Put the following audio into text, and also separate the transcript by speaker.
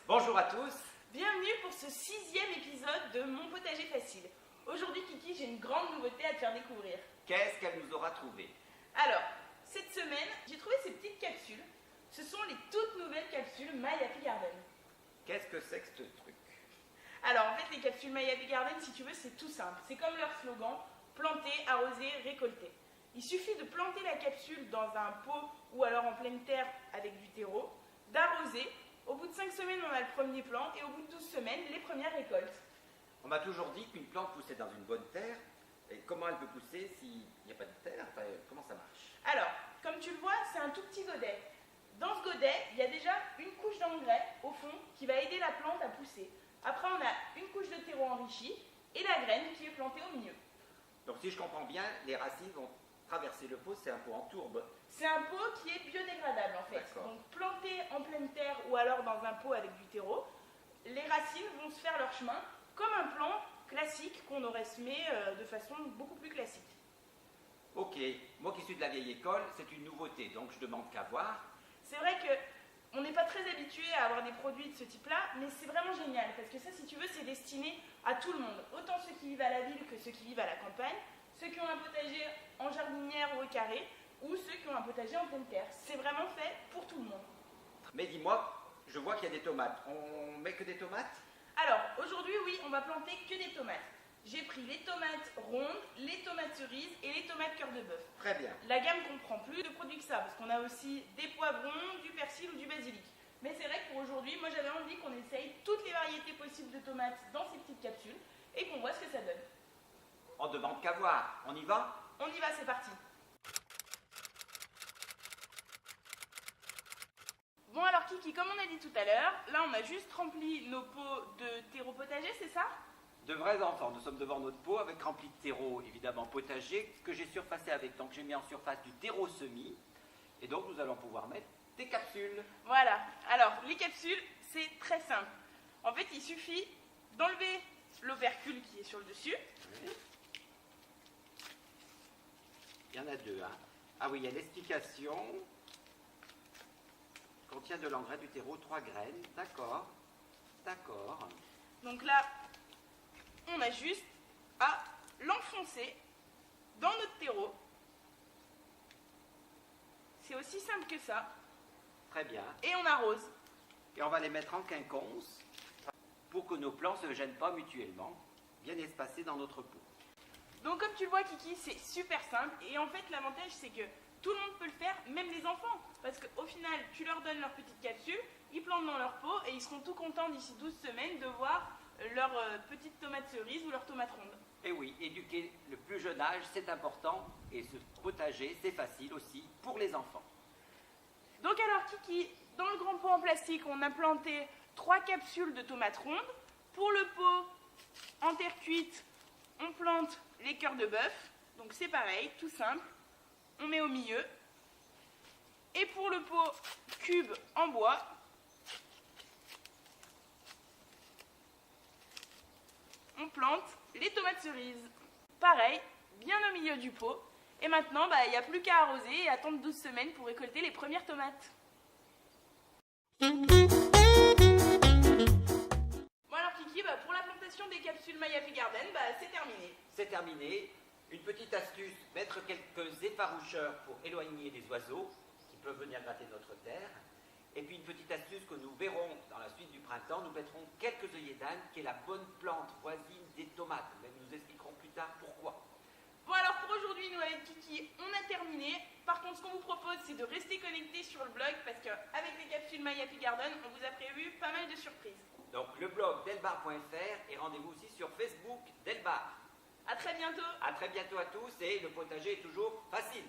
Speaker 1: Bonjour à tous.
Speaker 2: Bienvenue pour ce 6e épisode de Mon potager facile. Aujourd'hui Kiki, j'ai une grande nouveauté à te faire découvrir.
Speaker 1: Qu'est-ce qu'elle nous aura trouvé?
Speaker 2: Alors, cette semaine, j'ai trouvé ces petites capsules. Ce sont les toutes nouvelles capsules My Happy Garden.
Speaker 1: Qu'est-ce que c'est que ce truc?
Speaker 2: Alors en fait, les capsules My Happy Garden, si tu veux, c'est tout simple. C'est comme leur slogan, planter, arroser, récolter. Il suffit de planter la capsule dans un pot ou alors en pleine terre avec du terreau, d'arroser. Au bout de 5 semaines, on a le premier plant et au bout de 12 semaines, les premières récoltes.
Speaker 1: On m'a toujours dit qu'une plante poussait dans une bonne terre. Et comment elle peut pousser s'il n'y a pas de terre? Enfin, comment ça marche?
Speaker 2: Alors, comme tu le vois, c'est un tout petit godet. Dans ce godet, il y a déjà une couche d'engrais au fond qui va aider la plante à pousser. Après, on a une couche de terreau enrichi et la graine qui est plantée au milieu.
Speaker 1: Donc si je comprends bien, les racines vont traverser le pot, c'est un pot en tourbe.
Speaker 2: C'est un pot qui est biodégradable en fait. Donc planté en pleine terre ou alors dans un pot avec du terreau, les racines vont se faire leur chemin comme un plant classique qu'on aurait semé de façon beaucoup plus classique.
Speaker 1: Ok, moi qui suis de la vieille école, c'est une nouveauté, donc je demande qu'à voir.
Speaker 2: C'est vrai qu'on n'est pas très habitué à avoir des produits de ce type-là, mais c'est vraiment génial parce que ça, si tu veux, c'est destiné à tout le monde. Autant ceux qui vivent à la ville que ceux qui vivent à la campagne, ceux qui ont un potager en jardinière ou au carré, ou ceux qui ont un potager en pleine terre. C'est vraiment fait pour tout le monde.
Speaker 1: Mais dis-moi, je vois qu'il y a des tomates. On met que des tomates?
Speaker 2: Alors, aujourd'hui, oui, on va planter que des tomates. J'ai pris les tomates rondes, les tomates cerises et les tomates cœur de bœuf.
Speaker 1: Très bien.
Speaker 2: La gamme comprend plus de produits que ça, parce qu'on a aussi des poivrons, du persil ou du basilic. Mais c'est vrai que pour aujourd'hui, moi j'avais envie qu'on essaye toutes les variétés possibles de tomates dans ces petites capsules et qu'on voit ce que ça donne.
Speaker 1: On demande qu'à voir. On y va?
Speaker 2: On y va, c'est parti. Bon alors Kiki, comme on a dit tout à l'heure, là on a juste rempli nos pots de terreau potager, c'est ça?
Speaker 1: De vrais enfants, nous sommes devant notre pot avec rempli de terreau, évidemment potager, que j'ai surfacé avec. Donc j'ai mis en surface du terreau semi, et donc nous allons pouvoir mettre des capsules.
Speaker 2: Voilà, alors les capsules, c'est très simple. En fait, il suffit d'enlever l'opercule qui est sur le dessus.
Speaker 1: Oui. Il y en a deux, hein. Ah oui, il y a l'explication. Contient de l'engrais, du terreau, 3 graines. D'accord, d'accord.
Speaker 2: Donc là, on a juste à l'enfoncer dans notre terreau. C'est aussi simple que ça.
Speaker 1: Très bien.
Speaker 2: Et on arrose.
Speaker 1: Et on va les mettre en quinconce pour que nos plants ne se gênent pas mutuellement, bien espacés dans notre pot.
Speaker 2: Donc comme tu le vois Kiki, c'est super simple. Et en fait, l'avantage, c'est que tout le monde peut le faire, même les enfants. Parce qu'au final, tu leur donnes leur petite capsule, ils plantent dans leur pot et ils seront tout contents d'ici 12 semaines de voir leur petite tomate cerise ou leur tomate ronde.
Speaker 1: Et oui, éduquer le plus jeune âge, c'est important. Et ce potager, c'est facile aussi pour les enfants.
Speaker 2: Donc alors Kiki, dans le grand pot en plastique, on a planté 3 capsules de tomates rondes. Pour le pot en terre cuite, on plante les cœurs de bœuf. Donc c'est pareil, tout simple. On met au milieu. Et pour le pot cube en bois, on plante les tomates cerises. Pareil, bien au milieu du pot. Et maintenant, il n'y a plus qu'à arroser et attendre 12 semaines pour récolter les premières tomates. Bon alors Kiki, pour la plantation des capsules My Happy Garden, c'est terminé.
Speaker 1: C'est terminé. Une petite astuce, mettre quelques effaroucheurs pour éloigner les oiseaux qui peuvent venir gratter notre terre. Et puis une petite astuce que nous verrons dans la suite du printemps, nous mettrons quelques œillets d'âne qui est la bonne plante voisine des tomates. Mais nous expliquerons plus tard pourquoi.
Speaker 2: Bon alors pour aujourd'hui, nous avec Kiki, on a terminé. Par contre, ce qu'on vous propose, c'est de rester connecté sur le blog parce qu'avec les capsules My Happy Garden, on vous a prévu pas mal de surprises.
Speaker 1: Donc le blog delbar.fr et rendez-vous aussi sur Facebook Delbar.
Speaker 2: A très bientôt.
Speaker 1: A très bientôt à tous et le potager est toujours facile.